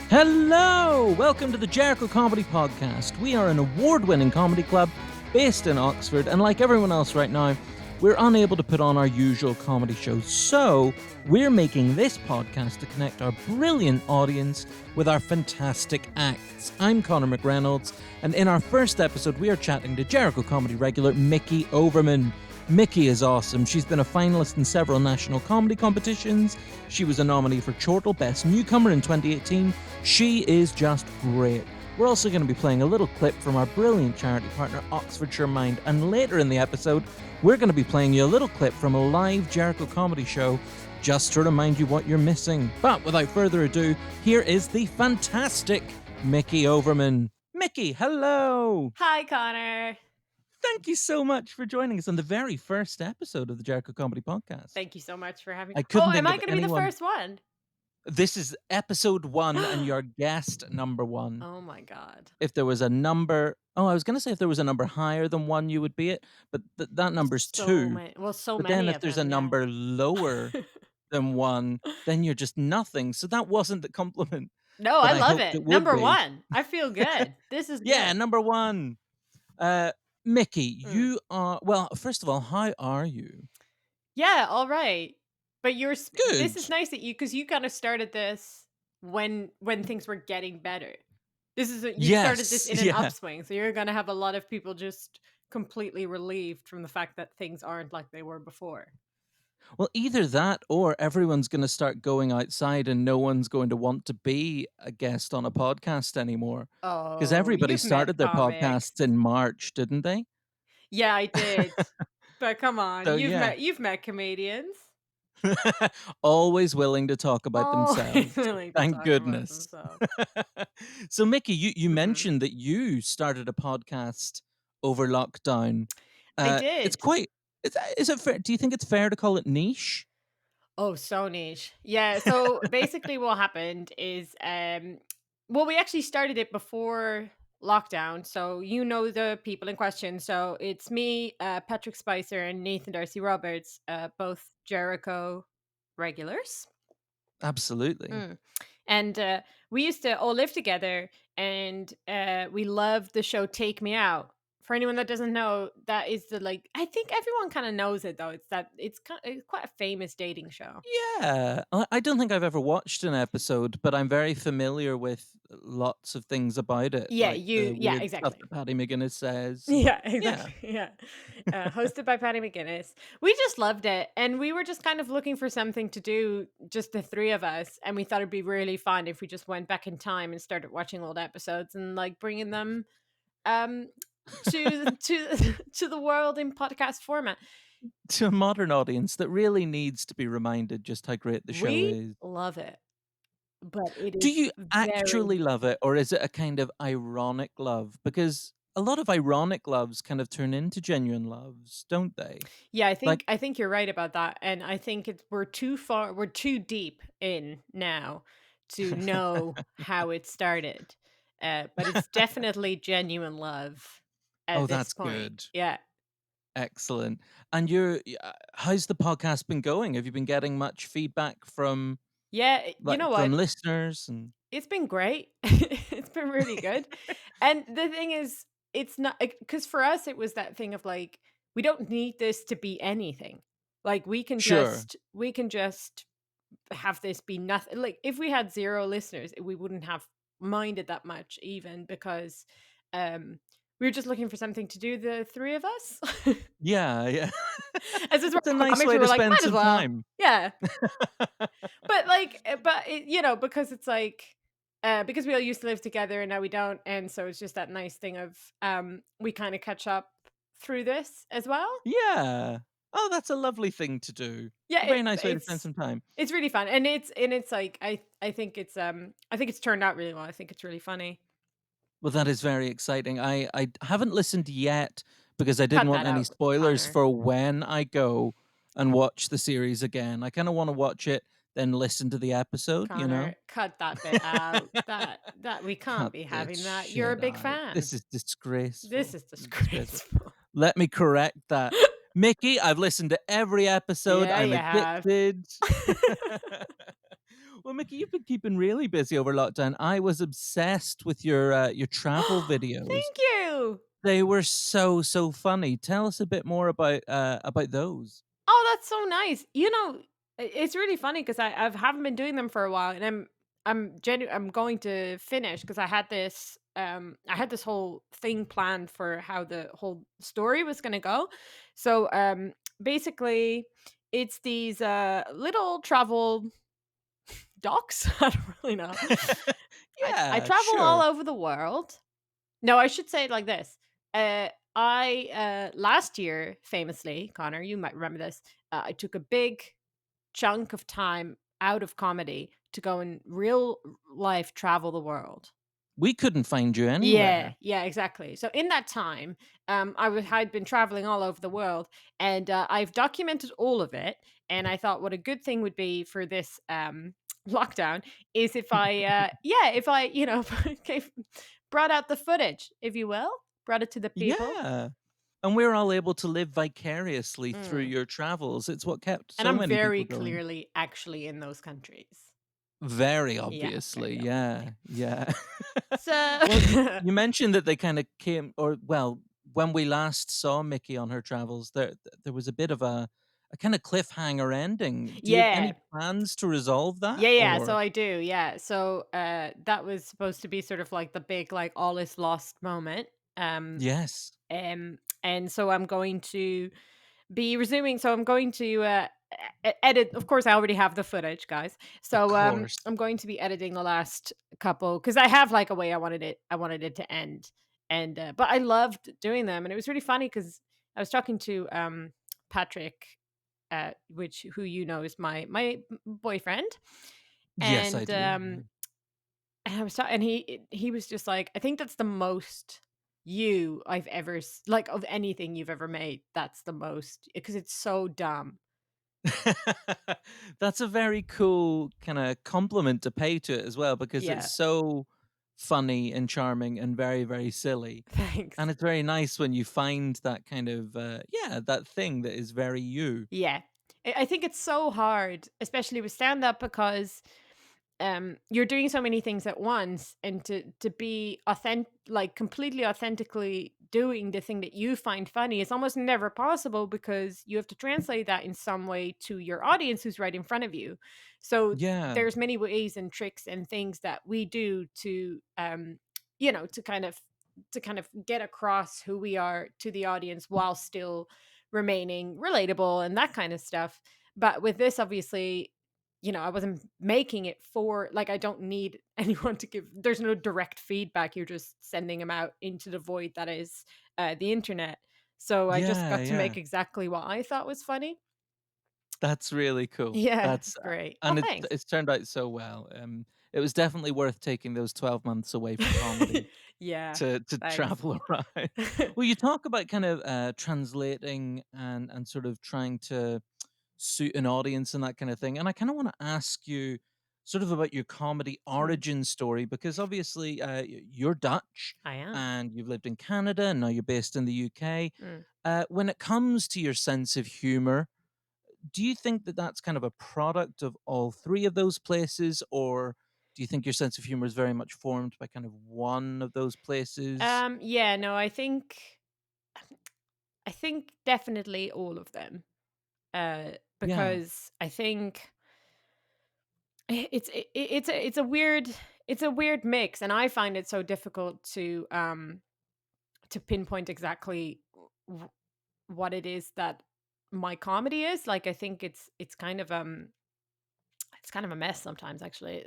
Hello! Welcome to the Jericho Comedy Podcast. We are an award-winning comedy club based in Oxford, and like everyone else right now, we're unable to put on our usual comedy shows. So, we're making this podcast to connect our brilliant audience with our fantastic acts. I'm Conor McReynolds, and in our first episode, we are chatting to Jericho Comedy regular Mickey Overman. Mickey is awesome. She's been a finalist in several national comedy competitions. She was a nominee for Chortle Best Newcomer in 2018. She is just great. We're also going to be playing a little clip from our brilliant charity partner, Oxfordshire Mind. And later in the episode, we're going to be playing you a little clip from a live Jericho comedy show just to remind you what you're missing. But without further ado, here is the fantastic Mickey Overman. Mickey, hello! Hi, Connor. Thank you so much for joining us on the very first episode of the Jericho Comedy Podcast. Thank you so much for having I me. Oh, couldn't am think I of going to be the anyone. first one? This is episode 1 and your guest number 1. Oh my God. If there was a number, I was going to say if there was a number higher than 1, you would be it, but that number's So 2. many. Well, so But then many if of there's a them. Yeah. number lower than 1, then you're just nothing. So that wasn't the compliment No, that I I love hoped it. it would Number be. one. I feel good. This is Yeah, good. number 1. Mickey, Mm. you are, well, first of all, how are you? Yeah. All right. But this Good. is nice that because you kind of started this when things were getting better. You started this Yes, in an yeah. upswing, so you're gonna have a lot of people just completely relieved from the fact that things aren't like they were before. Well, either that or everyone's going to start going outside and no one's going to want to be a guest on a podcast anymore. Because Oh, everybody you've met started their comics. podcasts in March, didn't they? Yeah, I did. But come on, So, yeah. you've met comedians. Always willing to talk about Always themselves. willing to Thank talk about goodness. themselves. So, Mickey, you Mhm. mentioned that you started a podcast over lockdown. I It's did. quite, is it fair? Do you think it's fair to call it niche? Oh, so niche. Yeah, so basically what happened is well, we actually started it before lockdown. So you know the people in question. So it's me, Patrick Spicer and Nathan Darcy Roberts, both Jericho regulars. Absolutely. Mm. And we used to all live together, and we loved the show Take Me Out. For anyone that doesn't know, that is I think everyone kind of knows it though. It's quite a famous dating show. Yeah, I don't think I've ever watched an episode, but I'm very familiar with lots of things about it, like the Yeah, weird stuff exactly. that Patty McGuinness says, and Yeah, yeah. exactly. Yeah. Hosted by Patty McGuinness. We just loved it. And we were just kind of looking for something to do, just the three of us. And we thought it'd be really fun if we just went back in time and started watching old episodes and bringing them um to the world in podcast format. To a modern audience that really needs to be reminded just how great the show We is. love it, but it Do is you very actually love it, or is it a kind of ironic love? Because a lot of ironic loves kind of turn into genuine loves, don't they? yeah, Like, I think you're right about that. And I think we're too deep in now to know how it started. But it's definitely genuine love oh, at this that's point. good. Yeah. Excellent. And how's the podcast been going? Have you been getting much feedback from Yeah, you like know from what? listeners and It's been great. It's been really good. And the thing is, it's not because for us, it was that thing of we don't need this to be anything. Like sure. we can just have this be nothing. Like if we had 0 listeners, we wouldn't have minded that much even because um we were just looking for something to do, the 3 of us. Yeah, yeah. As it's It's a we're nice comics, way we to were like, spend might as some well. time. Yeah. Because it's because we all used to live together and now we don't, and so it's just that nice thing of we kind of catch up through this as well. Yeah. Oh, that's a lovely thing to do. Yeah, It's a very nice way to spend some time. it's really fun, and it's like I think it's turned out really well. I think it's really funny. Well, that is very exciting. I haven't listened yet because I didn't Cut want that any out, spoilers Connor. for when I go and watch the series again. I kind of want to watch it, then listen to the episode, you know? Connor, cut that bit out. That we can't Cut be this having that. You're a shit big out. fan. This is This disgraceful. is Disgraceful. disgraceful. Let me correct that. Mickey, I've listened to every episode. Yeah, I'm you have. addicted. Well, Mickey, you've been keeping really busy over lockdown. I was obsessed with your travel videos. Thank you. They were so, so funny. Tell us a bit more about those. Oh, that's so nice. You know, it's really funny because I haven't been doing them for a while, and I'm going to finish because I had this whole thing planned for how the whole story was going to go. So basically, it's these little travel docs. I don't really know. I Yeah, travel all sure. over the world. No, I should say it like this. I last year, famously, Connor, you might remember this. I took a big chunk of time out of comedy to go and real life travel the world. We couldn't find you Yeah, anywhere. yeah, exactly. So in that time, had been traveling all over the world, and I've documented all of it. And I thought, what a good thing would be for this lockdown is if if I, brought out the footage, if you will, brought it to the people. Yeah. And we're all able to live vicariously through Mm. your travels. It's what kept And so I'm many people very going. clearly actually in those countries. Very Yeah, obviously, very yeah, obviously. yeah. So Well, you mentioned that they kinda came or well, when we last saw Mickey on her travels, there was a bit of a kinda cliffhanger ending. Do you have yeah. any plans to resolve that, Yeah, so or? I do, yeah. So, that was supposed to be sort of like the big, like, all is lost moment. Um, Yes, and so I'm going to be resuming so I'm going to, edit of course, I already have the footage, guys. of So, course. I'm going to be editing the last couple because I have, like, a way I wanted it to end. And, but I loved doing them, and it was really funny because I was talking to, Patrick, which who you know is my boyfriend. Yes, I And, do, yeah. and I was and he was just like, "I think that's the most you I've ever like of anything you've ever made. That's the most because it's so dumb." That's a very cool kinda compliment to pay to it as well because it's Yeah, so funny and charming and very, very silly. thanks. And it's very nice when you find that kind of, yeah, that thing that is very you. Yeah, I think it's so hard, especially with stand up, because you're doing so many things at once, and to be authentic, like completely authentically doing the thing that you find funny is almost never possible because you have to translate that in some way to your audience who's right in front of you. So Yeah. there's many ways and tricks and things that we do to to kind of get across who we are to the audience while still remaining relatable and that kind of stuff. But with this, obviously, I wasn't making it for, like, I don't need anyone to give, there's no direct feedback. You're just sending them out into the void that is the internet. So I just Yeah, got to make yeah. exactly what I thought was funny. That's really cool. Yeah, That's great. Oh, and thanks. it's turned out so well. It was definitely worth taking those 12 months away from comedy Yeah, to thanks. travel around. Well, you talk about kind of, translating and sort of trying to suit an audience and that kind of thing, and I kinda wanna ask you sort of about your comedy Mm, origin story because obviously, you're Dutch I am. and you've lived in Canada and now you're based in the UK. Mm. When it comes to your sense of humor, do you think that that's kind of a product of all 3 of those places, or do you think your sense of humor is very much formed by kind of one of those places? Yeah, no, I think definitely all of them. Yeah. Because I think it's a weird, it's a weird mix, and I find it so difficult to pinpoint exactly w- what it is that my comedy is. Like, I think it's kind of a mess sometimes, actually,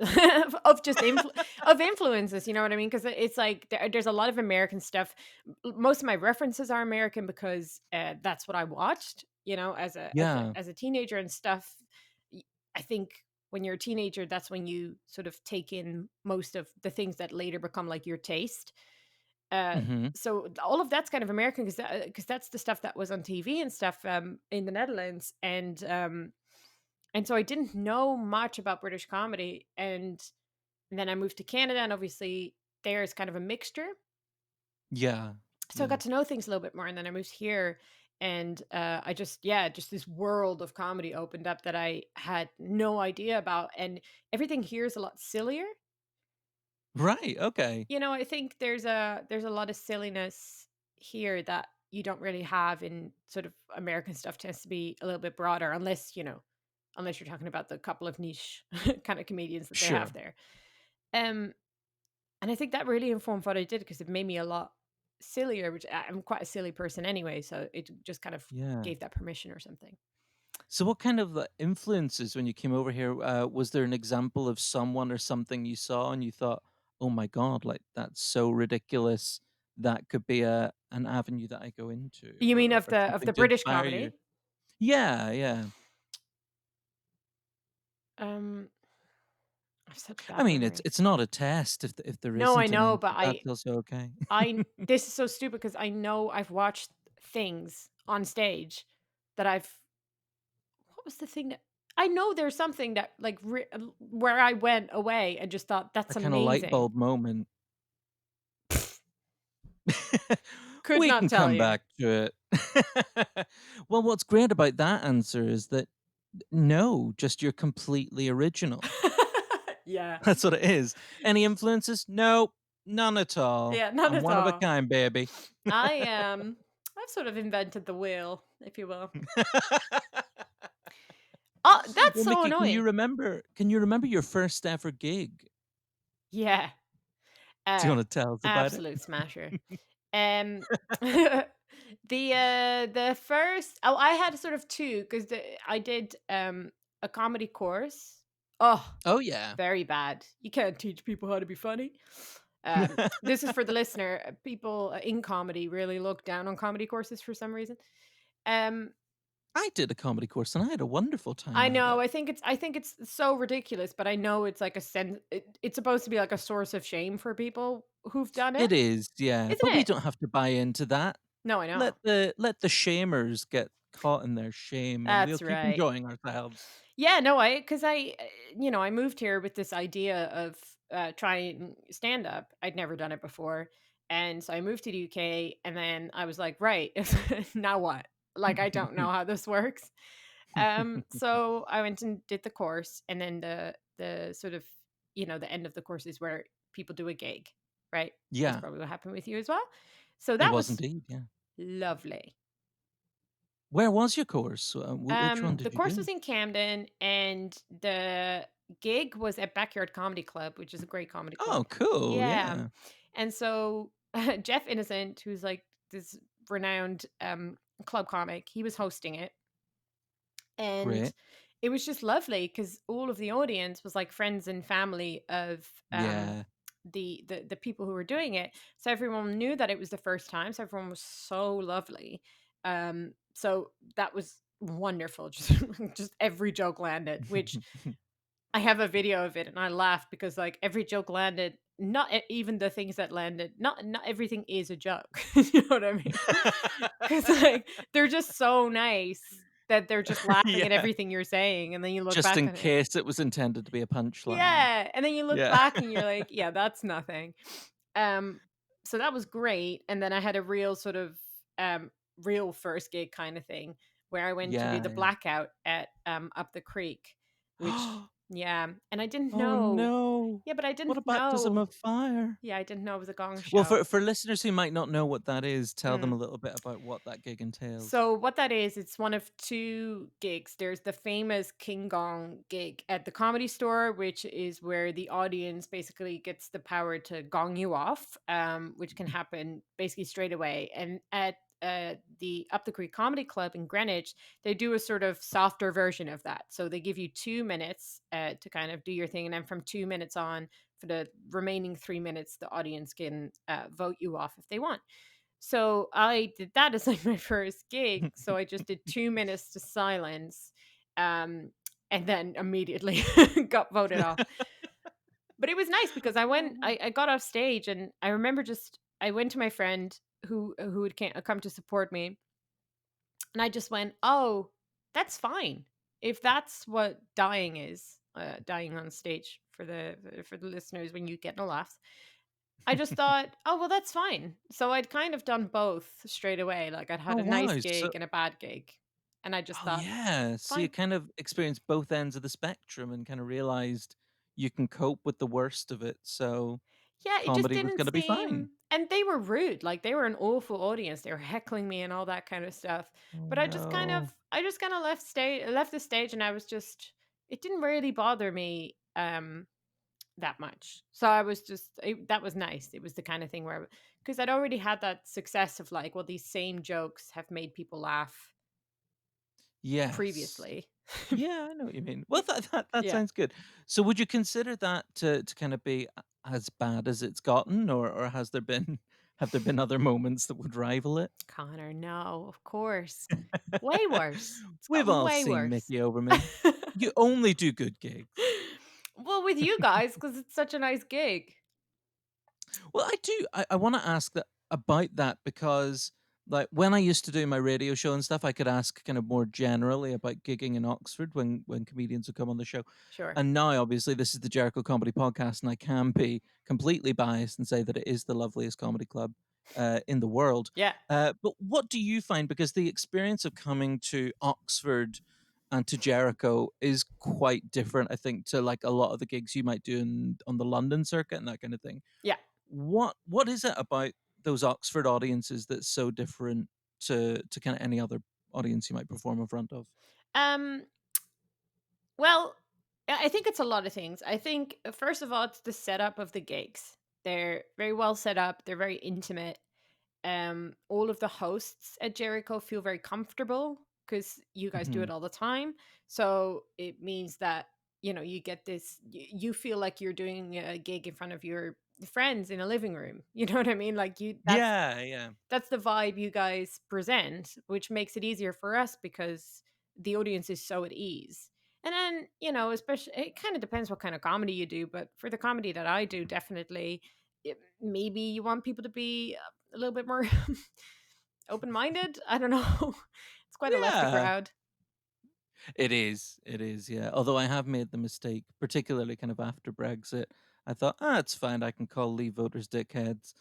of just of influences. You know what I mean? Because it's like there's a lot of American stuff. Most of my references are American because that's what I watched. As Yeah. a teenager and stuff. Y- I think when you're a teenager, that's when you sort of take in most of the things that later become like your taste. Uh, Mhm. so all of that's kind of American because that's the stuff that was on TV and stuff in the Netherlands. And so I didn't know much about British comedy. And then I moved to Canada, and obviously there's kind of a mixture. Yeah. So I Yeah. got to know things a little bit more, and then I moved here, and I just, yeah, just this world of comedy opened up that I had no idea about, and everything here is a lot sillier. Right. Okay. I think there's a lot of silliness here that you don't really have in sort of American stuff. Tends to be a little bit broader, unless you're talking about the couple of niche kind of comedians that they have Sure. there. Um, and I think that really informed what I did because it made me a lot sillier, which I'm quite a silly person anyway, so it just kind of Yeah. gave that permission or something. So, what kind of influences when you came over here? Was there an example of someone or something you saw and you thought, "Oh my god, like that's so ridiculous. That could be a an avenue that I go into, You mean of or the something to British inspire you." comedy? Yeah, yeah. Um, I have such I bad mean, it's memory. it's not a test if there No, I isn't an know, answer. but That's also okay. this is so stupid because I know I've watched things on stage that what was the thing that I know there's something that where I went away and just thought A that's kind of light amazing. bulb moment. Could We not can tell come you. back to it. Well, what's great about that answer is that no, just you're completely original. Yeah. That's what it is. Any influences? Nope, none at all. Yeah, none I'm at one of a all. kind, baby. I've sort of invented the wheel, if you will. Oh, that's Well, so Mickey, can you annoying. remember can you remember your first ever gig? Yeah. Do you Uh, wanna tell us about it? Absolute smasher. Um, the first I had sort of 2 'cause I did, a comedy course. Oh, Oh, yeah. very bad. You can't teach people how to be funny. This is for the listener. People in comedy really look down on comedy courses for some reason. Um, I did a comedy course, and I had a wonderful time I at know. it. I think it's so ridiculous, but I know it's like it's supposed to be like a source of shame for people who've done it, It is, yeah, isn't but we it? don't have to buy into that. No, I know. Let the shamers get caught in their shame, and we'll That's keep right. enjoying ourselves. Yeah, no, I moved here with this idea of trying stand up. I'd never done it before. And so I moved to the UK and then I was like, right, now what? Like, I don't know how this works. So I went and did the course and then the sort of, the end of the course is where people do a gig, right? That's Yeah, probably what happened with you as well. So it that was was indeed, yeah. lovely. Where was your course? Which one The did you course was do? in Camden, and the gig was at Backyard Comedy Club, which is a great comedy club. Oh, cool, Yeah, yeah. and so Jeff Innocent, who's like this renowned club comic, he was hosting it, and Great. it was just lovely because all of the audience was like friends and family of Yeah. the people who were doing it. So everyone knew that it was the first time. So everyone was so lovely. So that was wonderful. Just every joke landed, which I have a video of it, and I laughed because like every joke landed. Not even the things that landed. Not everything is a joke. You know what I mean? Because like they're just so nice that they're just laughing at Yeah. everything you're saying, and then you look Just back in on it. case it was intended to be a punchline. Yeah, and then you look Yeah. back and you're like, "Yeah, that's nothing." Um, so that was great, and then I had a real sort of, real first gig kinda thing where I went to do Yeah, the yeah. Blackout at, Up the Creek, which yeah, and I didn't Oh, know. no. Yeah, but I What didn't a baptism know. of fire. Yeah, I didn't know it was a gong Well, show. for listeners who might not know what that is, tell them Mm. a little bit about what that gig entails. So what that is, it's one of 2 gigs. There's the famous King Gong gig at the Comedy Store, which is where the audience basically gets the power to gong you off, which can happen basically straight away. And at the Up the Creek Comedy Club in Greenwich, they do a sort of softer version of that. So they give you 2 minutes to kind of do your thing, and then from 2 minutes on, for the remaining 3 minutes, the audience can vote you off if they want. So I did that as like my first gig. So I just did 2 minutes to silence, um, and then immediately got voted off. But it was nice because I got off stage and I remember just I went to my friend who had come to support me, and I just went, "Oh, that's fine. If that's what dying is, dying on stage for the listeners when you get a laugh, I just thought, "Oh, well, that's fine." So I'd kind of done both straight away. Like I'd Oh, had a nice wow. So gig and a bad gig. And I just oh, thought, yeah. So you "Fine." kind of experienced both ends of the spectrum and kinda realized you can cope with the worst of it, so Yeah, it just comedy was didn't gonna be fine. seem, and they were rude. Like they were an awful audience. They were heckling me and all that kind of stuff. Oh, But no. I just kind of left the stage, and I was just, it didn't really bother me that much. So I was just, that was nice. It was the kind of thing where, because I'd already had that success of like, well, these same jokes have made people laugh Yes. previously. Yeah, I know what you mean. Well, that Yeah. sounds good. So would you consider that to kinda be as bad as it's gotten, or has there been have there been other moments that would rival it? Connor, no, of course. Way worse. It's We've gotten all way seen worse. Mickey Overman. You only do good gigs. Well, with you guys, because it's such a nice gig. Well, I wanna ask that about that because, like, when I used to do my radio show and stuff, I could ask kind of more generally about gigging in Oxford when comedians would come on the show. Sure. And now, obviously, this is the Jericho Comedy Podcast, and I can be completely biased and say that it is the loveliest comedy club, in the world. Yeah. But what do you find? Because the experience of coming to Oxford and to Jericho is quite different, I think, to, like, a lot of the gigs you might do on the London circuit and that kind of thing. Yeah. What is it about those Oxford audiences that's so different to kinda any other audience you might perform in front of? Um, well, I think it's a lot of things. I think, first of all, it's the setup of the gigs. They're very well set up, they're very intimate. All of the hosts at Jericho feel very comfortable because you guys do Mhm. it all the time. So it means that, you get this, you feel like you're doing a gig in front of your friends in a living room. You know what I mean? Like Yeah, yeah. that's the vibe you guys present, which makes it easier for us because the audience is so at ease. And then, especially, it kind of depends what kind of comedy you do, but for the comedy that I do, definitely, maybe you want people to be a little bit more open minded. I don't know. It's quite a lefty Yeah. crowd. It is, yeah. Although I have made the mistake, particularly kind of after Brexit, I thought, "Ah, it's fine, I can call Leave voters dickheads,"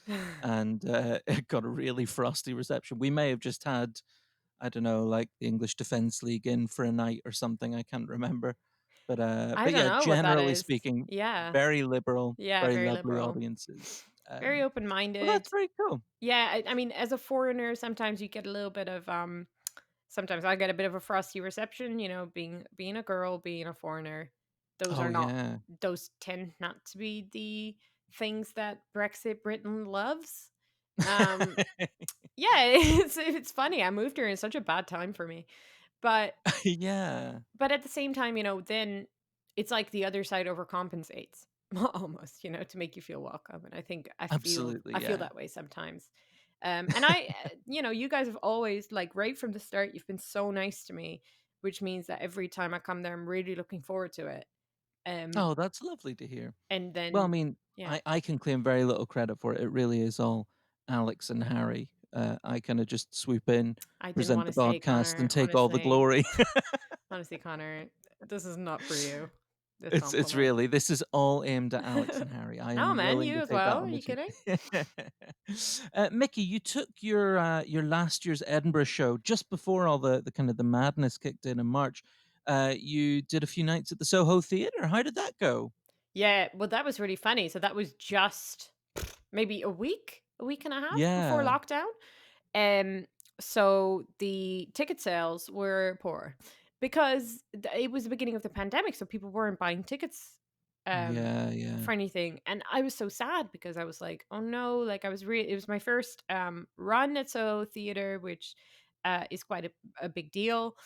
and, it got a really frosty reception. We may have just had, I don't know, like, the English Defence League in for a night or something, I can't remember. I But don't yeah, know what that generally is. speaking, Yeah. very liberal, Yeah. very Very lovely liberal, audiences. very open Well, that's minded. very cool. Yeah. I mean, as a foreigner, sometimes you get a little bit of, sometimes I get a bit of a frosty reception, being a girl, being a foreigner. Those Oh, are not yeah. those tend not to be the things that Brexit Britain loves. Um yeah, it's funny. I moved here in such a bad time for me. But Yeah, at the same time, then it's like the other side overcompensates almost, to make you feel welcome. And I think absolutely, I feel yeah. that way sometimes. And you guys have always, like, right from the start, you've been so nice to me, which means that every time I come there, I'm really looking forward to it. Um, Oh, that's lovely to hear. and Well, I then, mean, yeah, I can claim very little credit for it. It really is all Alex and Harry. I kinda just swoop in, I didn't present want the to say, podcast, Connor, and take all the honestly. glory. Honestly, Connor, this is not for you. This It's compliment. really this is all aimed at Alex and Harry. I No, am man, willing you to as take that well. Are on the you chin. kidding? Mickey, you took your last year's Edinburgh show just before all the kind of the madness kicked in March. You did a few nights at the Soho Theatre. How did that go? Yeah, well, that was really funny. So that was just maybe a week and a half before Yeah. lockdown. Um, so the ticket sales were poor because it was the beginning of the pandemic, so people weren't buying tickets um Yeah, yeah. for anything. And I was so sad because I was like, oh no, like it was my first run at Soho Theatre, which is quite a big deal.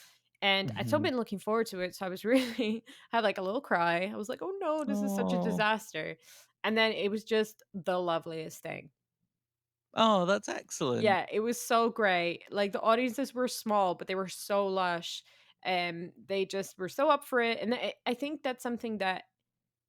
And I'd so Mhm. been looking forward to it. So I was really had like a little cry. I was like, oh no, this is such a Oh. disaster. And then it was just the loveliest thing. Oh, that's excellent. Yeah, it was so great. Like, the audiences were small, but they were so lush. They just were so up for it. And I think that's something that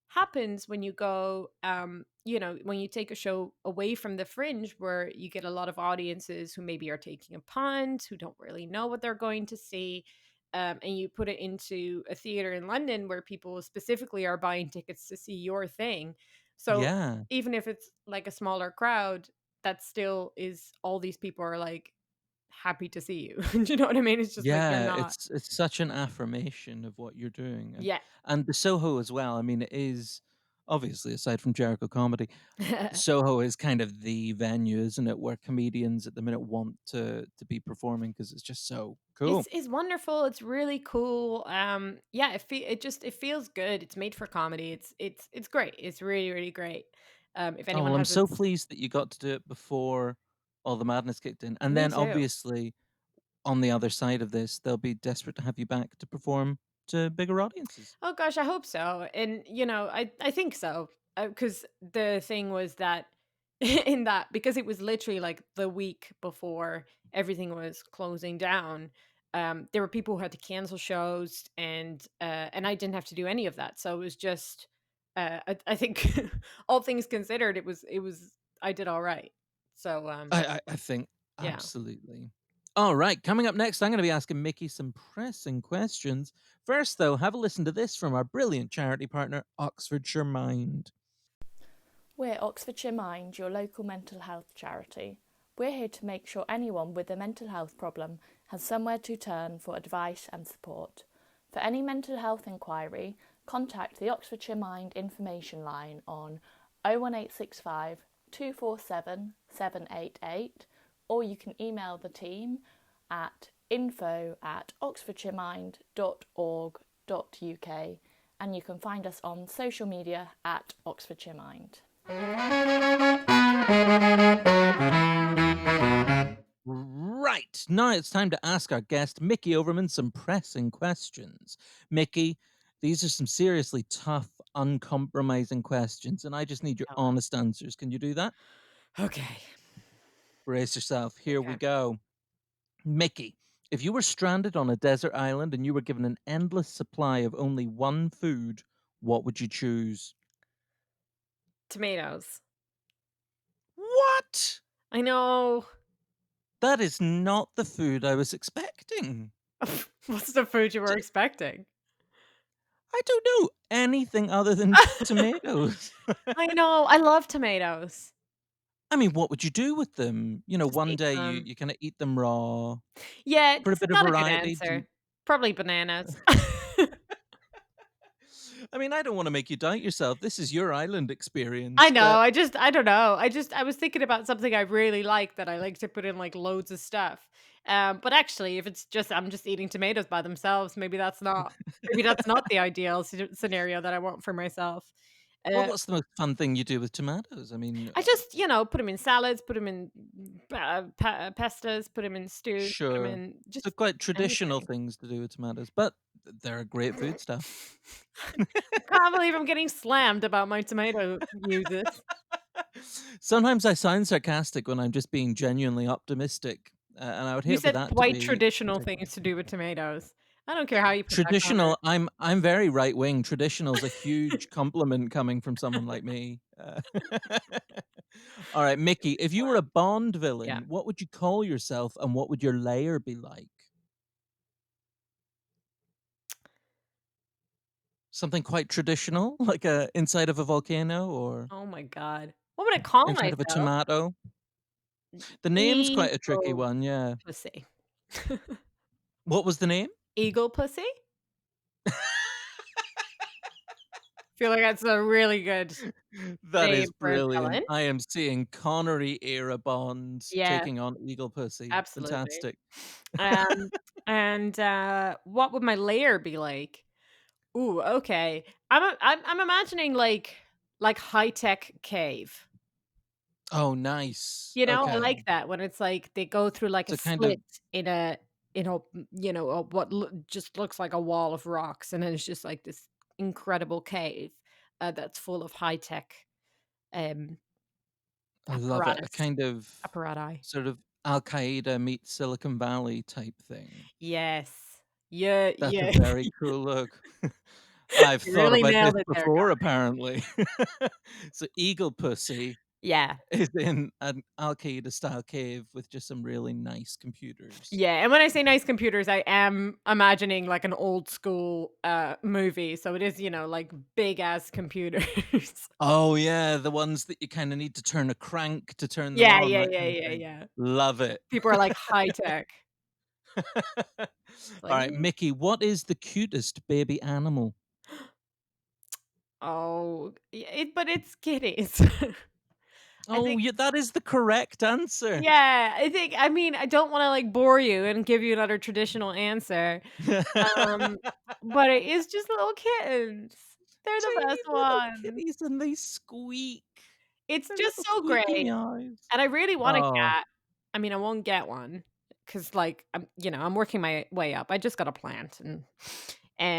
happens when you go, when you take a show away from the fringe, where you get a lot of audiences who maybe are taking a punt, who don't really know what they're going to see. And you put it into a theater in London where people specifically are buying tickets to see your thing. So Yeah. even if it's like a smaller crowd, that still is all these people are like happy to see you. Do you know what I mean? It's just like you're Yeah, not. it's such an affirmation of what you're doing, Yeah. and the Soho as well. I mean, it is obviously aside from Jericho Comedy, Soho is kind of the venue, isn't it, where comedians at the minute want to be performing because it's just so cool. It's wonderful. It's really cool. Yeah, it feels good. It's made for comedy. It's great. It's really really great. If Oh, anyone well, I'm has so its pleased that you got to do it before all the madness kicked in, and Me then too. obviously on the other side of this, they'll be desperate to have you back to perform to bigger audiences. Oh gosh, I hope so. And I think so. Because the thing was that in that because it was literally like the week before everything was closing down. There were people who had to cancel shows, and I didn't have to do any of that. So it was just, I think, all things considered, it was I did all right. So I think yeah. absolutely. All right, coming up next, I'm going to be asking Mickey some pressing questions. First, though, have a listen to this from our brilliant charity partner, Oxfordshire Mind. We're Oxfordshire Mind, your local mental health charity. We're here to make sure anyone with a mental health problem has somewhere to turn for advice and support. For any mental health inquiry, contact the Oxfordshire Mind information line on 01865 247 788, or you can email the team at info@oxfordshiremind.org.uk, and you can find us on social media at Oxfordshire Mind. Right, now it's time to ask our guest, Mickey Overman, some pressing questions. Mickey, these are some seriously tough, uncompromising questions, and I just need your Oh, honest answers. Can you do that? okay. Brace yourself. Here we Okay. go. Mickey, if you were stranded on a desert island and you were given an endless supply of only one food, what would you choose? Tomatoes. What? I know. That is not the food I was expecting. What's the food you were T- expecting? I don't know anything other than tomatoes. I know, I love tomatoes. I mean, what would you do with them? You know, Just one eat day you, them. you kind of eat them raw Yeah, for a it's bit of not a good variety. answer. Probably bananas. I mean, I don't want to make you doubt yourself. This is your island I experience, know, but I don't know. I was thinking about something I really like that I like to put in, like, loads of stuff. But actually, if it's just I'm just eating tomatoes by themselves, maybe that's not the ideal scenario that I want for myself. well, Uh what's the most fun thing you do with tomatoes? I mean, I just, put them in salads, put them in pastas, put them in stews, put them sure. in So just quite traditional anything. things to do with tomatoes, but they're a great food stuff. I can't believe I'm getting slammed about my tomato uses. Sometimes I sound sarcastic when I'm just being genuinely optimistic, and I would You hate for said that to quite be traditional taken. things to do with tomatoes. I don't care how you put that counter. Traditional, I'm very right wing. Traditional is a huge compliment coming from someone like me. All right, Mickey, if you were a Bond Yeah. villain, what would you call yourself, and what would your lair be like? Something quite traditional, like a inside of a volcano or Oh my god. What would I call inside of a myself? tomato? The name's quite a tricky Eagle one, yeah. pussy. What was the name? Eagle pussy? Feel like that's a really good That is name for a brilliant. villain. I am seeing Connery era Bond Yeah, taking on Eagle Pussy. absolutely. Fantastic. Um, what would my lair be like? Ooh, okay. I'm imagining like high-tech cave. Oh, nice. I Okay. like that when it's like they go through like a So kind of slit what just looks like a wall of rocks, and then it's just like this incredible cave that's full of high-tech um I love it. A apparatus kind of apparati. sort of Al Qaeda meets Silicon Valley type thing. Yes. Yeah, That's a yeah. very cool look. I've You thought really about this nailed it there, before, Connor. apparently. So Eagle Pussy. Yeah. is in an Al Qaeda style cave with just some really nice computers. Yeah, and when I say nice computers, I am imagining like an old school, movie, so it is, like big ass computers. Oh yeah, the ones that you kind of need to turn a crank to turn them Yeah, on, yeah, that yeah, kind of yeah, thing. yeah. Love it. People are like high tech. It's All like, right, Mickey, what is the cutest baby animal? oh, but it's kitties. I Oh, think yeah, that is the correct answer. yeah, I mean, I don't wanna, like, bore you and give you another traditional answer, um, but it is just little kittens. They're the Tiny best little ones. kitties and they squeak. It's Their just little so squeaky great, meows. and I really want a Oh. cat. I mean, I won't get one because, like, I'm working my way up. I just got a plant and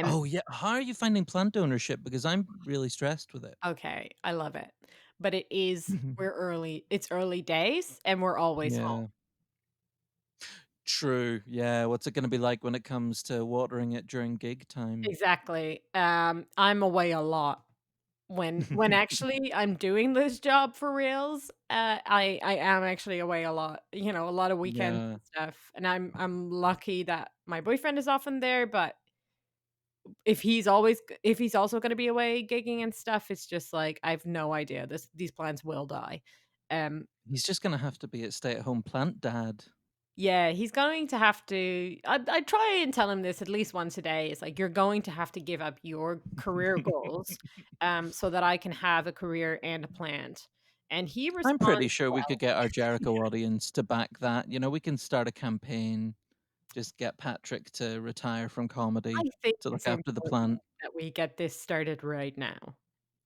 Oh, yeah. How are you finding plant ownership? Because I'm really stressed with it. okay, I love it, but Mhm. it's early days, and we're always home. Yeah. True. Yeah. What's it gonna be like when it comes to watering it during gig time? Exactly. I'm away a lot. When actually I'm doing this job for reals, I am actually away a lot, a lot of weekends Yeah. and stuff, and I'm lucky that my boyfriend is often there, but if he's also gonna be away gigging and stuff, it's just like, I've no idea. These plants will die. Um, He's just gonna have to be a stay-at-home plant dad. yeah, he's going to have to I try and tell him this at least once a day. It's like, "You're going to have to give up your career goals, so that I can have a career and a plant." And he I'm pretty responds sure we could well. get our Jericho audience to back that. We can start a campaign, just get Patrick to retire from I comedy think to look it's after the important plant. that we get this started right now.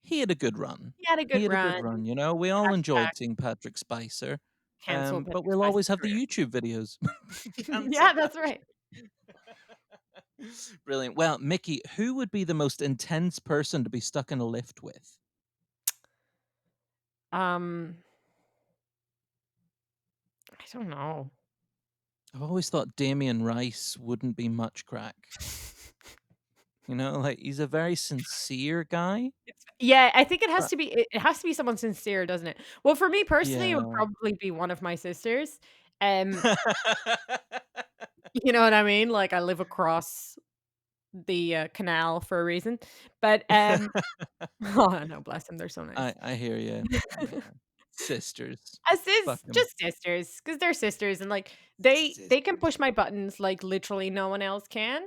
He had a good run. He had a He good had a good run. run, we all Hashtag enjoyed seeing Patrick Spicer, cancel but Patrick we'll Spice's always have the career. YouTube videos. Yeah, Cancel that's Patrick. right. Brilliant. Well, Mickey, who would be the most intense person to be stuck in a lift with? Um, I don't know. I've always thought Damien Rice wouldn't be much crack. Like he's a very sincere guy. Yeah, I think it has But to be it has to be someone sincere, doesn't it? Well, for me personally, it would yeah. probably be one of my sisters. Um, you know what I mean? Like, I live across the, canal for a reason. But, oh, no, bless them, they're so nice. I hear you. Yeah. Sisters. Fuck them. Just sisters, because 'cause they're sisters, and, like, they can Sisters. push my buttons like literally no one else can.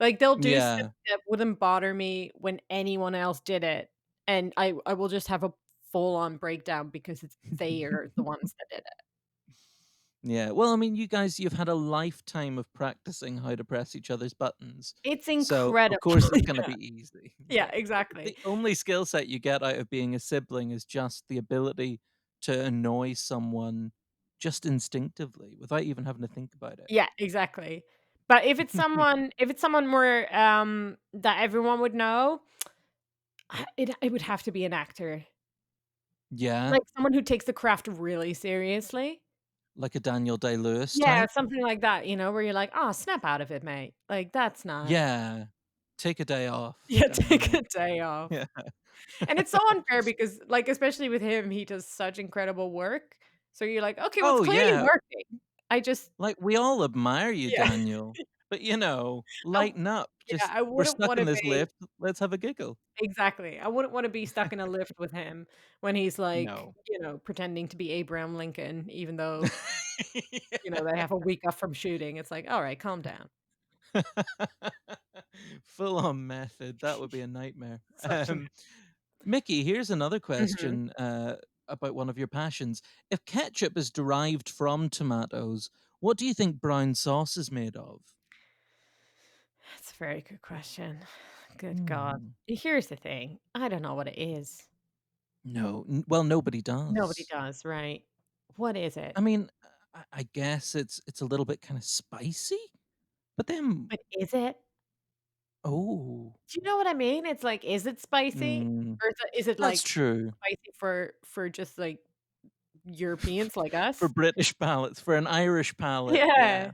Like, they'll do stuff Yeah. that wouldn't bother me when anyone else did it, and I will just have a full-on breakdown because they are the ones that did it. Yeah. Well, I mean, you guys, you've had a lifetime of practicing how to press each other's buttons. It's So, of incredible. course, it's going to Yeah, be easy. yeah, Yeah. exactly. The only skill set you get out of being a sibling is just the ability to annoy someone just instinctively without even having to think about it. Yeah, exactly. But if it's someone more, that everyone would know, it would have to be an actor. Yeah. Like, someone who takes the craft really seriously. Like a Daniel Day Lewis Yeah, type. something like that, where you're like, "Oh, snap out of it, mate." Like, that's not Yeah. Take a day off, yeah, take Daniel. a day off. Yeah. And it's so unfair because, like, especially with him, he does such incredible work. So you're like, "Okay, well, it's Oh, clearly yeah. working." I just Like, we all admire you, yeah. Daniel, but, I lighten up. yeah, Just I we're wouldn't stuck wanna in this be lift, let's have a giggle. exactly. I wouldn't wanna be stuck in a lift with him when he's, like, No. pretending to be Abraham Lincoln, even though, they have a week off from shooting. It's like, "Alright, calm down." Full on method, that would be a nightmare. Such a Mickey, here's another mhm. question, about one of your passions. If ketchup is derived from tomatoes, what do you think brown sauce is made of? That's a very good question. Good God. Hmm. Here's the thing, I don't know what it is. No, well, nobody Nobody does. does, right? What is it? I mean, I guess it's a little bit kinda spicy, but then But is it? oh, Do you know what I mean? It's like, is it spicy? mm, Or is it, that's like, true. spicy for just, like, Europeans like For us? British palates, for an Irish palate, Yeah. yeah.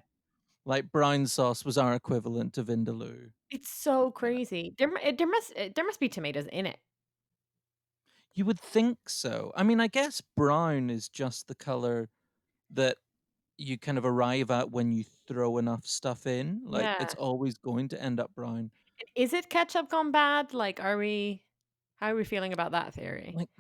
Like, brown sauce was our equivalent to vindaloo. It's so Yeah. crazy. There must be tomatoes in it. You would think so. I mean, I guess brown is just the color that you kind of arrive at when you throw enough stuff in. Like, it's Yeah. always going to end up brown. Is it ketchup gone bad? Like, how are we feeling about that theory? Like,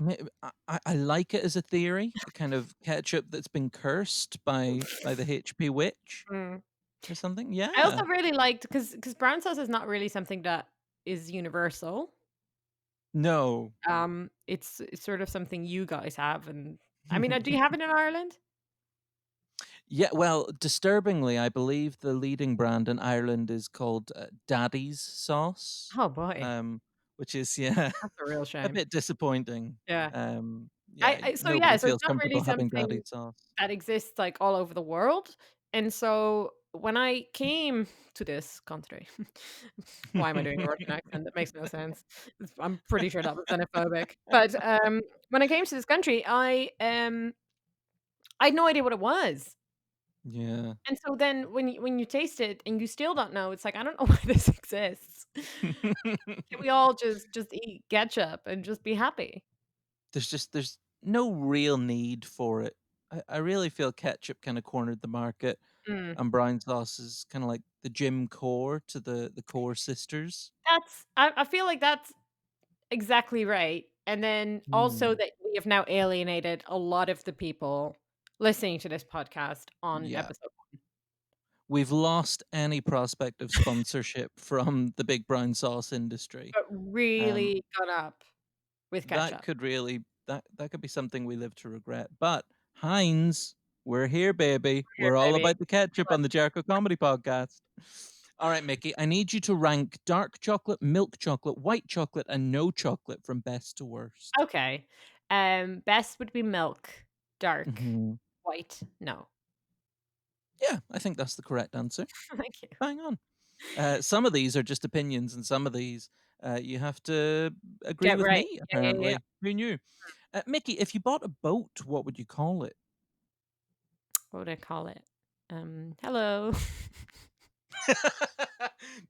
I like it as a theory, a kind of ketchup that's been cursed by the HP witch Mm. or something. I Yeah. also really liked because brown sauce is not really something that is universal. No. It's sort of something you guys have, and I mean, do you have it in Ireland? Yeah, well, disturbingly, I believe the leading brand in Ireland is called, Daddy's sauce, Oh boy, um, which is, yeah, that's a real a shame. bit disappointing. Yeah. Yeah, So yeah, nobody so it's feels not really comfortable having something Daddy's sauce. that exists like all over the world. And so when I came to this country, why am I doing a Russian accent? That makes no sense. I'm pretty sure that was xenophobic. But when I came to this country, I had no idea what it was. Yeah. And so then when you taste it and you still don't know, it's like I don't know why this exists. Can we all just eat ketchup and just be happy? There's no real need for it. I really feel ketchup kinda cornered the market, Mm. and brown sauce is kinda like the Jim Core to the Core sisters. I feel like that's exactly right, and then also Mm. that we have now alienated a lot of the people listening to this podcast on Yeah. episode We've lost any prospect of sponsorship from the big brown sauce industry. but Um, really gone up with that ketchup. could really that could be something we live to regret. But Heinz, we're here, baby. Here, We're all baby. about the ketchup on the Jericho Comedy Podcast. All right, Mickey, I need you to rank dark chocolate, milk chocolate, white chocolate, and no chocolate from best to worst. Okay. Best would be milk, dark, Mhm. white, no. Yeah, I think that's the correct answer. Thank you. Bang on. Some of these are just opinions, and some of these you have to agree Get with right. me. Yeah. Apparently, who knew? Mickey, if you bought a boat, what would you call it? What would I call it? Hello.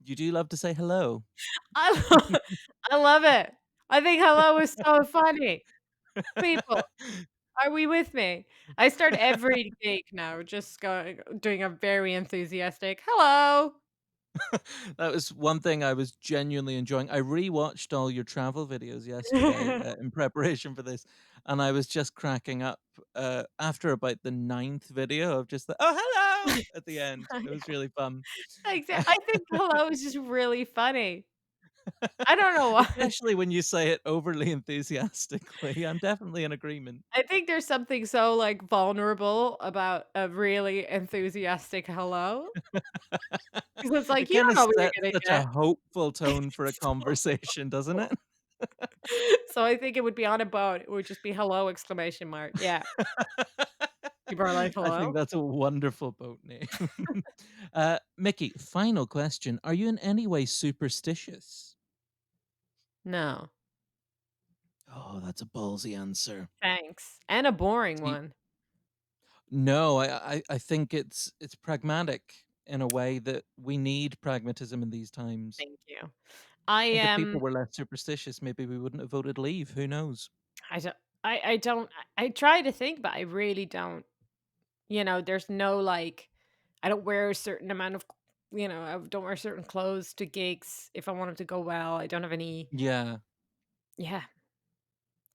You do love to say hello. I lo I love it. I think hello is so funny. People, are we with me? I start every gig now just doing a very enthusiastic, "Hello." That was one thing I was genuinely enjoying. I rewatched all your travel videos yesterday in preparation for this, and I was just cracking up after about the ninth video of just the "Oh, hello" at the end. I It was really fun. I think hello is just really funny. I don't know why. Especially when you say it overly enthusiastically. I'm definitely in agreement. I think there's something so, like, vulnerable about a really enthusiastic hello, 'cause it's like, It you kinda don't know what you're sets gonna such a get. hopeful tone for a So conversation, doesn't it? so I think it would be on a boat, it would just be "hello!" exclamation mark. Yeah. People are like, I think "Hello?" that's a wonderful boat name. Mickey, final question. Are you in any way superstitious? No. Oh, that's a ballsy answer. Thanks. And a boring See, one. no, I think it's pragmatic in a way that we need pragmatism in these times. Thank you. I, I think if people were less superstitious, maybe we wouldn't have voted leave. Who knows? I don't I don't I try to think, but I really don't. There's no, like I don't wear a certain amount of I don't wear certain clothes to gigs if I want 'em to go well. I don't have any Yeah. yeah,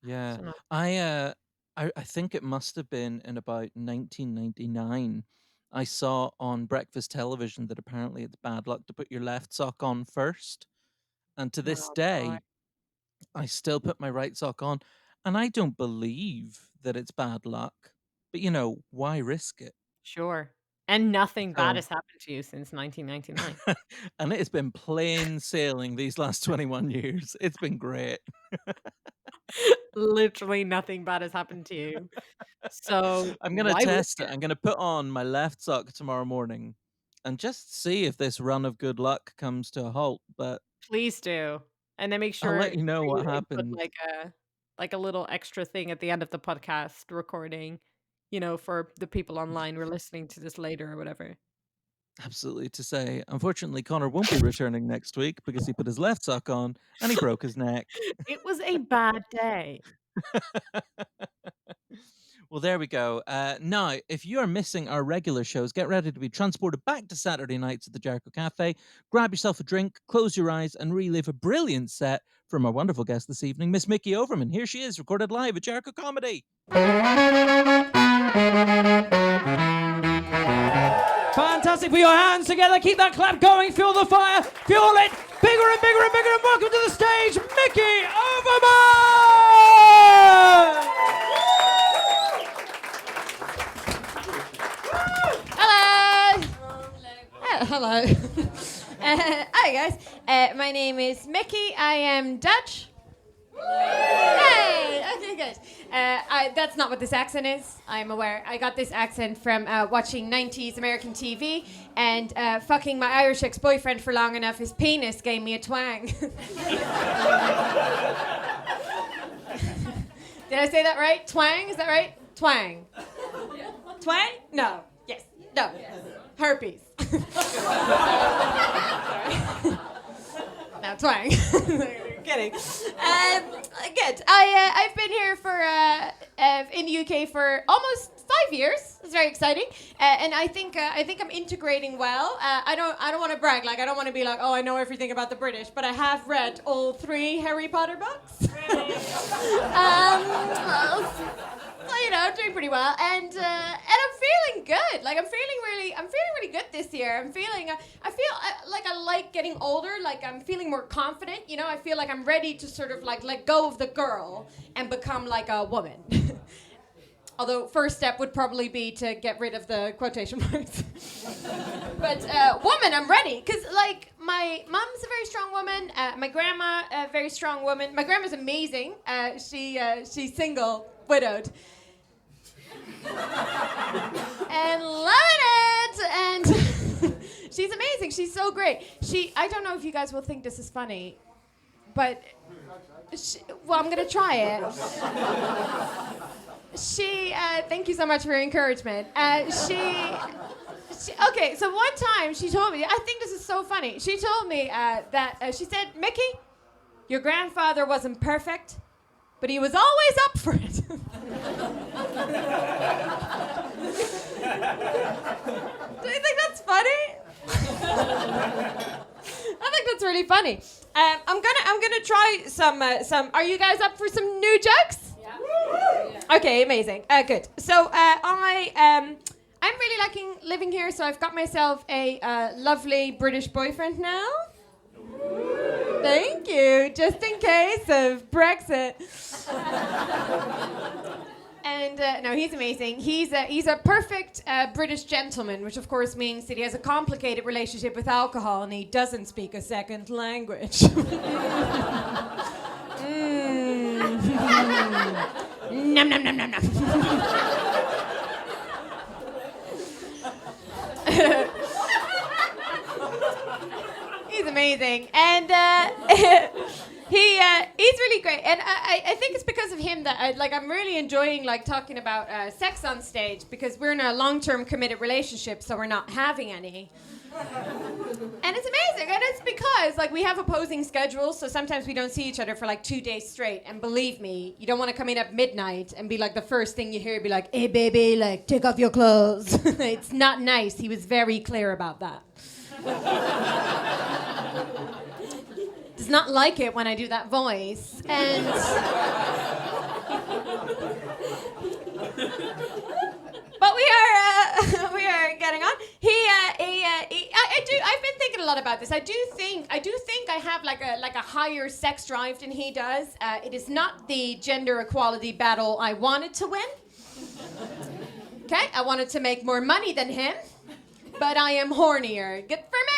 Yeah. so no. I, uh, I think it must have been in about 1999. I saw on breakfast television that apparently it's bad luck to put your left sock on first. And to this Oh god. day, I still put my right sock on. And I don't believe that it's bad luck. But, why risk it? Sure. And nothing bad So, has happened to you since 1999. and it has been plain sailing these last 21 years. It's been great. Literally nothing bad has happened to you. So, I'm gonna why risk test it. it? I'm gonna put on my left sock tomorrow morning and just see if this run of good luck comes to a halt, but Please do. And then make I'll sure let you know what you input, happens. like a little extra thing at the end of the podcast recording, for the people online who are listening to this later or whatever. Absolutely to say, unfortunately, Connor won't be returning next week because he put his left sock on and he broke his neck. It was a bad day. Well, there we go. Now, if you are missing our regular shows, get ready to be transported back to Saturday nights at the Jericho Cafe. Grab yourself a drink, close your eyes, and relive a brilliant set from our wonderful guest this evening, Miss Mickey Overman. Here she is, recorded live at Jericho Comedy. Fantastic. Put your hands together. Keep that clap going. Feel the fire. Feel it. Bigger and bigger and bigger. And welcome to the stage, Mickey Overman! Hello. Hi guys. My name is Mickey. I am Dutch. Hey. Okay, good. That's not what this accent is. I'm aware. I got this accent from watching 90s American TV and fucking my Irish ex-boyfriend for long enough. His penis gave me a twang. Did I say that right? Twang? Is that right? Twang. Twang? No. Yes. No. Herpes. No, twang. Kidding. Good. I've been here for in the UK for almost 5 years. It's very exciting, and I think I'm integrating well. I don't want to brag. Like I don't want to be like, oh, I know everything about the British, but I have read all 3 Harry Potter books. I'm doing pretty well, and I'm feeling good. Like I'm feeling really good this year. I feel like I like getting older. Like I'm feeling more confident. You know, I feel like I'm ready to sort of like let go of the girl and become like a woman. Although first step would probably be to get rid of the quotation marks. But woman, I'm ready. Because like my mom's a very strong woman. My grandma, a very strong woman. My grandma's amazing. She's single, widowed. And loving it. And she's amazing. She's so great. I don't know if you guys will think this is funny, but well, I'm going to try it. Thank you so much for your encouragement. Okay, so one time she told me, I think this is so funny. She told me that, she said, Mickey, your grandfather wasn't perfect, but he was always up for it. Do you think that's funny? I think that's really funny. I'm gonna try some. Are you guys up for some new jokes? Yeah. Okay, amazing. Good. So I'm really liking living here. So I've got myself a lovely British boyfriend now. Thank you. Just in case of Brexit. And no, he's amazing. He's a perfect British gentleman, which of course means that he has a complicated relationship with alcohol and he doesn't speak a second language. Nom nom nom nom nom. He's amazing, and he's really great. And I think it's because of him that I'm really enjoying talking about sex on stage, because we're in a long-term committed relationship, so we're not having any. And it's amazing, and it's because we have opposing schedules, so sometimes we don't see each other for 2 days straight. And believe me, you don't want to come in at midnight and be the first thing you hear be like, "Hey baby, take off your clothes." It's not nice. He was very clear about that. Does not like it when I do that voice, and but we are getting on. I've been thinking a lot about this. I do think I have a higher sex drive than he does. It is not the gender equality battle I wanted to win. Okay, I wanted to make more money than him, but I am hornier. Good for me.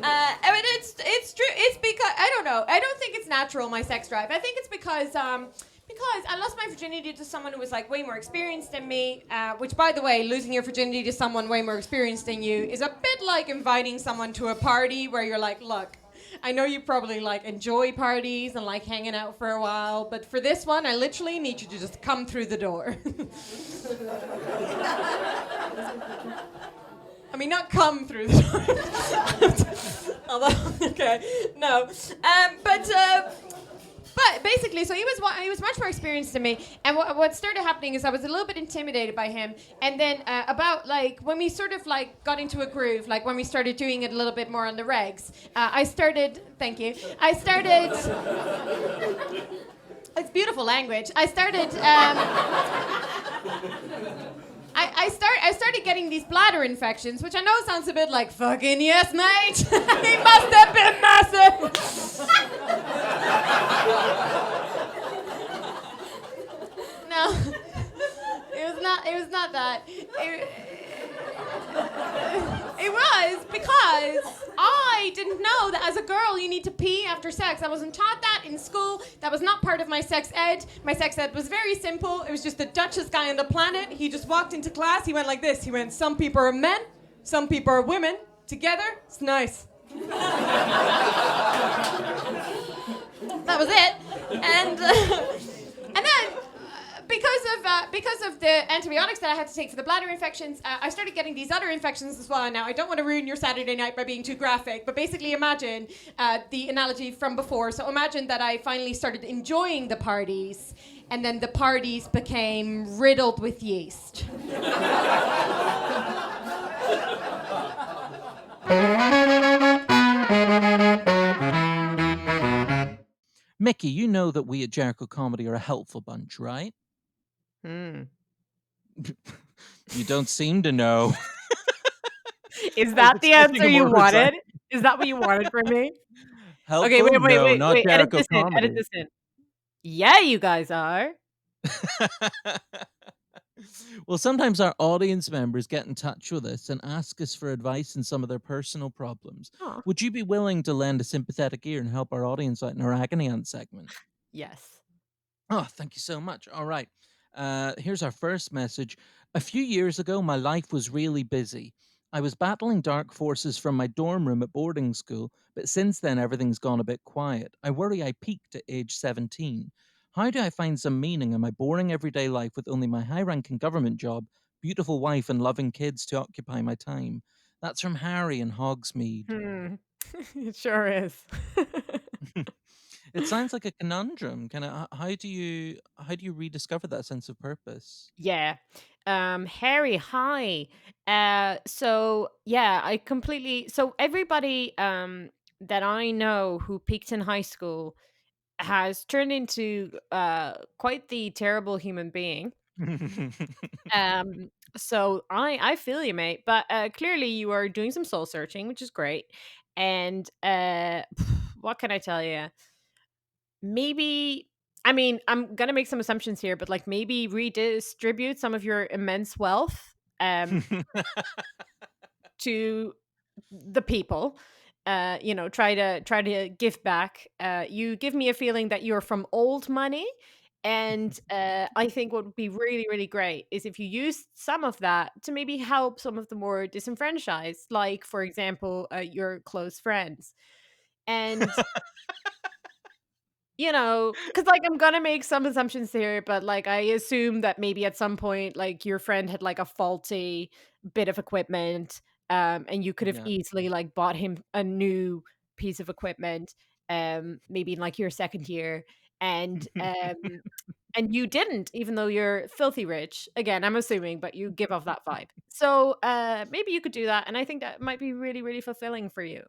I mean, it's true. It's because I don't know. I don't think it's natural, my sex drive. I think it's because I lost my virginity to someone who was way more experienced than me. Which, by the way, losing your virginity to someone way more experienced than you is a bit like inviting someone to a party where you're like, look, I know you probably enjoy parties and hanging out for a while, but for this one, I literally need you to just come through the door. I mean, not come through the door. Although, okay, no. But basically, so he was much more experienced than me, and what started happening is I was a little bit intimidated by him, and then about like when we sort of like got into a groove, like when we started doing it a little bit more on the regs, I started. Thank you. I started. It's beautiful language. I started. I started getting these bladder infections, which I know sounds a bit like fucking yes, mate. He must have been massive. No, it was not that. It was because I didn't know that as a girl you need to pee after sex. I wasn't taught that in school. That was not part of my sex ed. My sex ed was very simple. It was just the Duchest guy on the planet. He just walked into class. He went like this. He went, some people are men, some people are women. Together, it's nice. That was it. And then because of the antibiotics that I had to take for the bladder infections, I started getting these other infections as well. Now, I don't want to ruin your Saturday night by being too graphic, but basically imagine the analogy from before. So imagine that I finally started enjoying the parties, and then the parties became riddled with yeast. Mickey, you know that we at Jericho Comedy are a helpful bunch, right? You don't seem to know. Is that the expecting answer a you more precise- wanted? Is that what you wanted from me? Helpful? Okay, wait, No, not Edit Jericho this in. Comedy. Edit this in. Yeah, you guys are. Well, sometimes our audience members get in touch with us and ask us for advice in some of their personal problems. Aw. Would you be willing to lend a sympathetic ear and help our audience out in our Agony Aunt segment? Yes. Oh, thank you so much. All right. Here's our first message. A few years ago, my life was really busy. I was battling dark forces from my dorm room at boarding school, but since then, everything's gone a bit quiet. I worry I peaked at age 17. How do I find some meaning in my boring everyday life with only my high ranking government job, beautiful wife, and loving kids to occupy my time? That's from Harry in Hogsmeade. It sure is. It sounds like a conundrum. How do you rediscover that sense of purpose? Yeah. Harry, hi. So yeah, I completely so everybody that I know who peaked in high school has turned into quite the terrible human being. So I feel you, mate. But clearly you are doing some soul searching, which is great. And what can I tell you? Maybe I mean, I'm gonna make some assumptions here, but like maybe redistribute some of your immense wealth to the people. Try to give back. You give me a feeling that you're from old money. And I think what would be really, really great is if you use some of that to maybe help some of the more disenfranchised, like, for example, your close friends. And because like I'm gonna make some assumptions here, but like I assume that maybe at some point, like your friend had like a faulty bit of equipment, and you could have Yeah. easily like bought him a new piece of equipment, maybe in like your second year, and and you didn't, even though you're filthy rich. Again, I'm assuming, but you give off that vibe. So maybe you could do that, and I think that might be really, really fulfilling for you.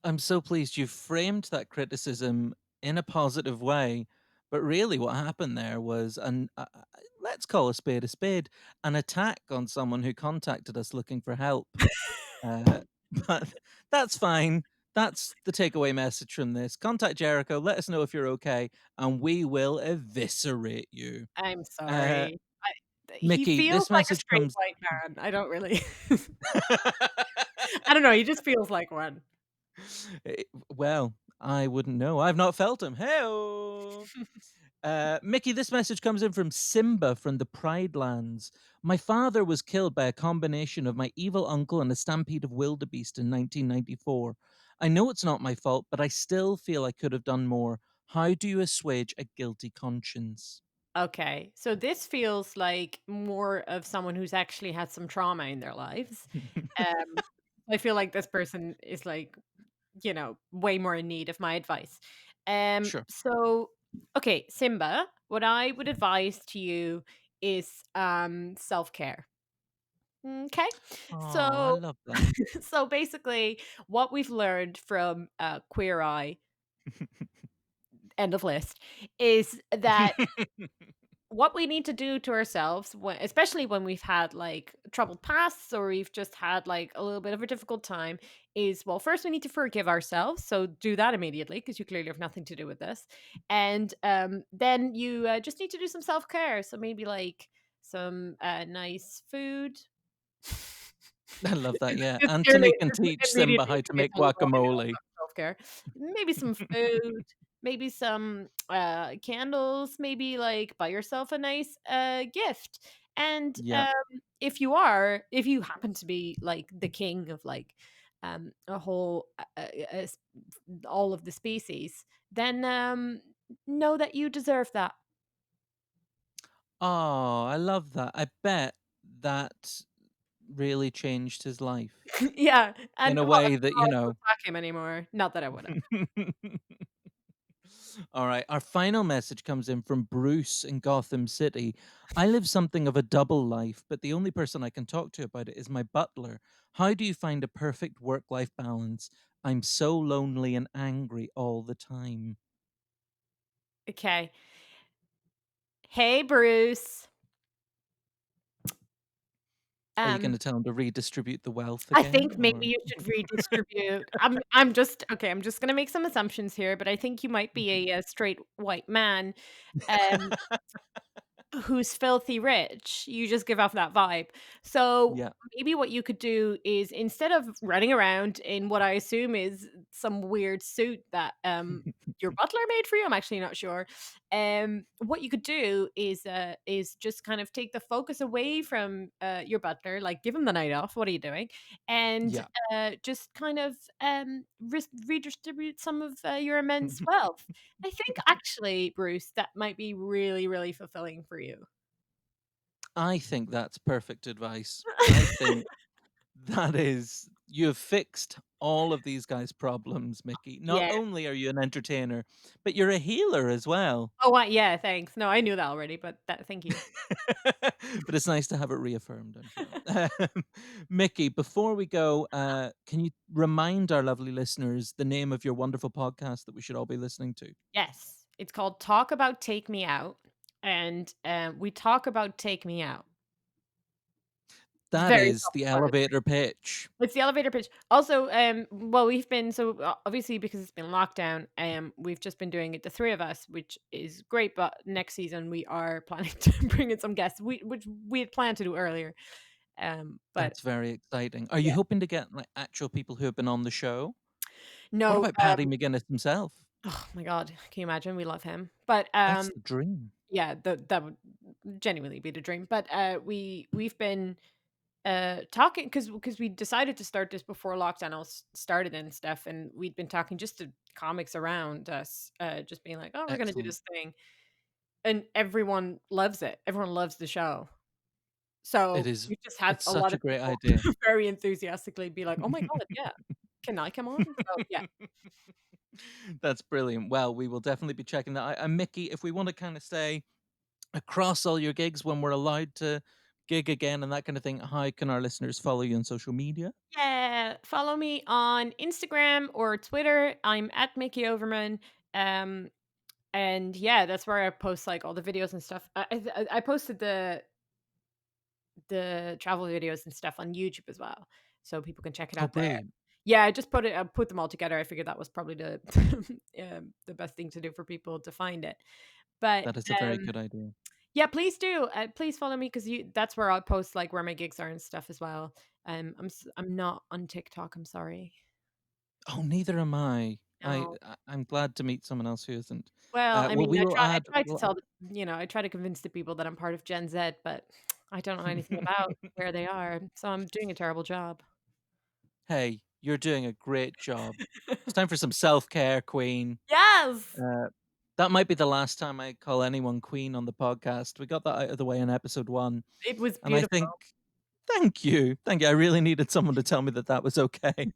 I'm so pleased you framed that criticism in a positive way. But really, what happened there was let's call a spade, an attack on someone who contacted us looking for help. Uh, but that's fine. That's the takeaway message from this. Contact Jericho. Let us know if you're okay, and we will eviscerate you. I'm sorry. He Mickey, feels this like a message straight comes. white man. I don't really. I don't know. He just feels like one. Well, I wouldn't know. I've not felt him. Hey, Mickey, this message comes in from Simba from the Pride Lands. My father was killed by a combination of my evil uncle and a stampede of wildebeest in 1994. I know it's not my fault, but I still feel I could have done more. How do you assuage a guilty conscience? Okay, so this feels like more of someone who's actually had some trauma in their lives. I feel like this person is like, way more in need of my advice. Sure. So okay, Simba, what I would advise to you is self-care. Okay. Oh, I So love that. so basically what we've learned from Queer Eye, end of list, is that what we need to do to ourselves, especially when we've had like troubled pasts or we've just had like a little bit of a difficult time, is well, first we need to forgive ourselves. So do that immediately because you clearly have nothing to do with this. And then you just need to do some self care. So maybe like some nice food. I love that. Yeah. Just Anthony clearly, can just teach Simba immediately how to to be make told, well, you know, guacamole. self care. Maybe some food, maybe some candles, maybe like buy yourself a nice gift. And Yeah. if you happen to be like the king of like a whole all of the species, then know that you deserve that. Oh, I love that. I bet that really changed his life Yeah, in and a well, way that, I won't attack him anymore. Not that I would have. All right. Our final message comes in from Bruce in Gotham City. I live something of a double life, but the only person I can talk to about it is my butler. How do you find a perfect work life balance? I'm so lonely and angry all the time. Okay. Hey, Bruce. Are you going Um, to tell him to redistribute the wealth I again? think maybe Or you should redistribute. I'm just okay. I'm just gonna make some assumptions here, but I think you might be a straight white man. Um, who's filthy rich. You just give off that vibe. So yeah. maybe what you could do is instead of running around in what I assume is some weird suit that your butler made for you, I'm actually not sure. What you could do is just kind of take the focus away from your butler, like give him the night off. What are you doing? And Yeah. just kind of redistribute some of your immense wealth. I think actually, Bruce, that might be really, really fulfilling for you. I think that's perfect advice. I think that is, you have fixed all of these guys' problems, Mickey. Not Yeah. only are you an entertainer, but you're a healer as well. Oh, yeah, thanks. No, I knew that already, but thank you. But it's nice to have it reaffirmed, I'm sure. Mickey, before we go, can you remind our lovely listeners the name of your wonderful podcast that we should all be listening to? Yes, it's called Talk About Take Me Out, and we talk about Take Me Out. That Very is the self-explanatory. elevator pitch. It's the elevator pitch. Also, well, we've been so obviously because it's been lockdown, we've just been doing it the three of us, which is great. But next season we are planning to bring in some guests, which we had planned to do earlier. But That's very exciting. Are you yeah, hoping to get like actual people who have been on the show? What no. about Paddy McGuinness himself? Oh my god, can you imagine? We love him, but That's the dream. yeah, that would genuinely be the dream. But we've been talking because we decided to start this before lockdown all started and stuff, and we'd been talking just to comics around us, just being like, oh, we're gonna do Excellent. this thing, and everyone loves it. Everyone loves the show. So It is, we just had it's a such lot a of great people idea. very enthusiastically be like, oh my god, yeah, can I come on? So yeah. That's brilliant. Well, we will definitely be checking that out. And Mickey, if we want to kind of stay across all your gigs when we're allowed to gig again and that kind of thing, how can our listeners follow you on social media? Yeah, follow me on Instagram or Twitter. I'm at Mickey Overman. Um, and yeah, that's where I post like all the videos and stuff. I posted the travel videos and stuff on YouTube as well, so people can check it Oh, out there. brilliant. Yeah, I put them all together. I figured that was probably the best thing to do for people to find it. But That is a very um, good idea. yeah, please do. Please follow me because you that's where I'll post like where my gigs are and stuff as well. I'm not on TikTok. I'm sorry. Oh, neither am I. No. I'm glad to meet someone else who isn't. Well, I Well, mean, we will I add. try to tell the I try to convince the people that I'm part of Gen Z, but I don't know anything about where they are, so I'm doing a terrible job. Hey, you're doing a great job. It's time for some self care, Queen. Yes! Uh, that might be the last time I call anyone Queen on the podcast. We got that out of the way in episode 1. It was And I beautiful. think, Thank you. Thank you. I really needed someone to tell me that was okay.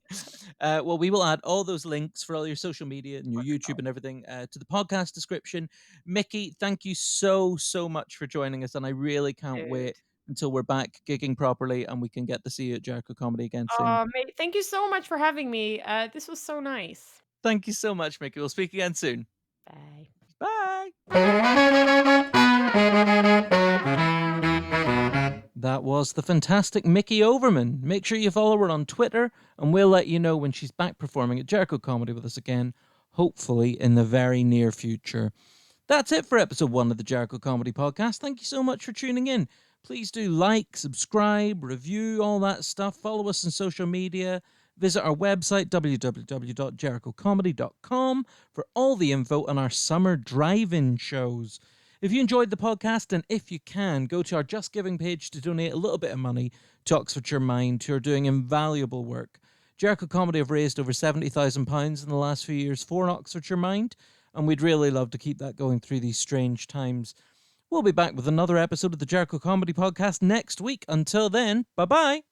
Well, we will add all those links for all your social media and your YouTube and everything to the podcast description. Mickey, thank you so much for joining us. And I really can't wait until we're back gigging properly and we can get to see you at Jericho Comedy again soon. Mate, thank you so much for having me. This was so nice. Thank you so much, Mickey. We'll speak again soon. Bye. Bye. That was the fantastic Mickey Overman. Make sure you follow her on Twitter, and we'll let you know when she's back performing at Jericho Comedy with us again, hopefully in the very near future. That's it for episode 1 of the Jericho Comedy Podcast. Thank you so much for tuning in. Please do like, subscribe, review, all that stuff. Follow us on social media. Visit our website, www.jerichocomedy.com, for all the info on our summer drive-in shows. If you enjoyed the podcast, and if you can, go to our Just Giving page to donate a little bit of money to Oxfordshire Mind, who are doing invaluable work. Jericho Comedy have raised over £70,000 in the last few years for Oxfordshire Mind, and we'd really love to keep that going through these strange times. We'll be back with another episode of the Jericho Comedy Podcast next week. Until then, bye-bye.